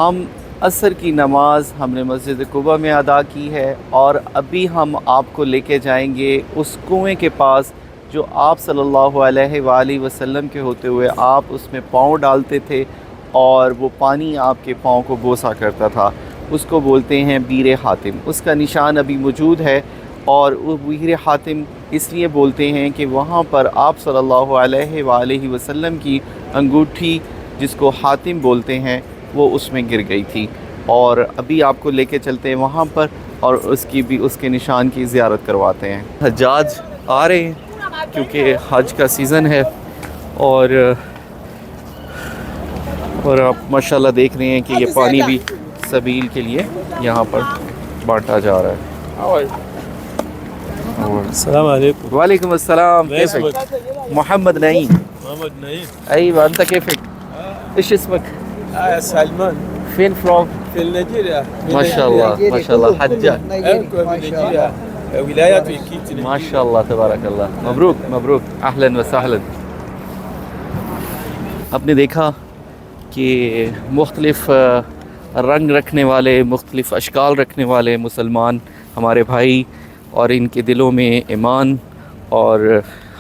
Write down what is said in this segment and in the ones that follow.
ہم عصر کی نماز ہم نے مسجد قباء میں ادا کی ہے، اور ابھی ہم آپ کو لے کے جائیں گے اس کنویں کے پاس جو آپ صلی اللہ علیہ وآلہ وسلم کے ہوتے ہوئے آپ اس میں پاؤں ڈالتے تھے اور وہ پانی آپ کے پاؤں کو بوسا کرتا تھا۔ اس کو بولتے ہیں بیر حاتم۔ اس کا نشان ابھی موجود ہے، اور وہ بیر حاتم اس لیے بولتے ہیں کہ وہاں پر آپ صلی اللہ علیہ وآلہ وسلم کی انگوٹھی، جس کو حاتم بولتے ہیں، وہ اس میں گر گئی تھی، اور ابھی آپ کو لے کے چلتے ہیں وہاں پر، اور اس کے نشان کی زیارت کرواتے ہیں۔ حجاج آ رہے ہیں کیونکہ حج کا سیزن ہے، اور آپ ماشاءاللہ دیکھ رہے ہیں کہ یہ پانی بھی سبیل کے لیے یہاں پر بانٹا جا رہا ہے۔ السلام علیکم۔ وعلیکم السلام، كيفك؟ محمد نعيم. محمد نعيم. ايوه، انت كيفك؟ ايش اسمك؟ سلمان. فين from؟ في نيجيريا. ما شاء الله ما شاء الله، حجاج. نيجيريا ولايات ويكيت. ما شاء الله تبارک اللہ، مبروک مبروک، اہلا وسہلا۔ آپ نے دیکھا کہ مختلف رنگ رکھنے والے، مختلف اشکال رکھنے والے مسلمان ہمارے بھائی، اور ان کے دلوں میں ایمان اور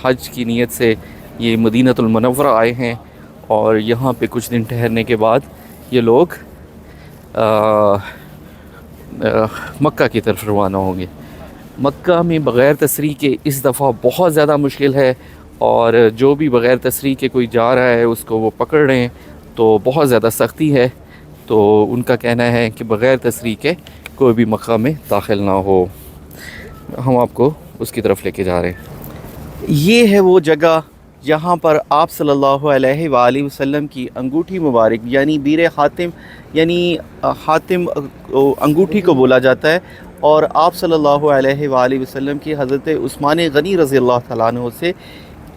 حج کی نیت سے یہ مدینۃ المنورہ آئے ہیں، اور یہاں پہ کچھ دن ٹھہرنے کے بعد یہ لوگ مکہ کی طرف روانہ ہوں گے۔ مکہ میں بغیر تصریح کے اس دفعہ بہت زیادہ مشکل ہے، اور جو بھی بغیر تصریح کے کوئی جا رہا ہے اس کو وہ پکڑ رہے ہیں، تو بہت زیادہ سختی ہے۔ تو ان کا کہنا ہے کہ بغیر تصریح کے کوئی بھی مکہ میں داخل نہ ہو۔ ہم آپ کو اس کی طرف لے کے جا رہے ہیں۔ یہ ہے وہ جگہ جہاں پر آپ صلی اللہ علیہ وآلہ وسلم کی انگوٹھی مبارک، یعنی بیر حاتم، یعنی حاتم انگوٹھی کو بولا جاتا ہے، اور آپ صلی اللہ علیہ وآلہ وسلم کی حضرت عثمان غنی رضی اللہ تعالیٰ عنہ سے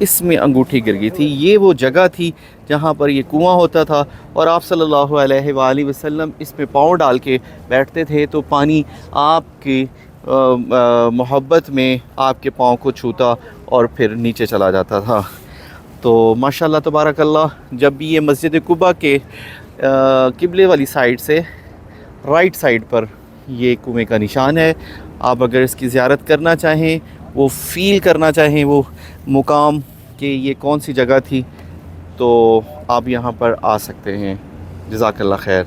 اس میں انگوٹھی گر گئی تھی۔ یہ وہ جگہ تھی جہاں پر یہ کنواں ہوتا تھا، اور آپ صلی اللہ علیہ وآلہ وسلم اس میں پاؤں ڈال کے بیٹھتے تھے، تو پانی آپ کی محبت میں آپ کے پاؤں کو چھوتا اور پھر نیچے چلا جاتا تھا۔ تو ماشاءاللہ تبارک اللہ، جب بھی یہ مسجد قباء کے قبلے والی سائڈ سے رائٹ سائڈ پر یہ کنویں کا نشان ہے، آپ اگر اس کی زیارت کرنا چاہیں، وہ فیل کرنا چاہیں وہ مقام کہ یہ کون سی جگہ تھی، تو آپ یہاں پر آ سکتے ہیں۔ جزاک اللہ خیر۔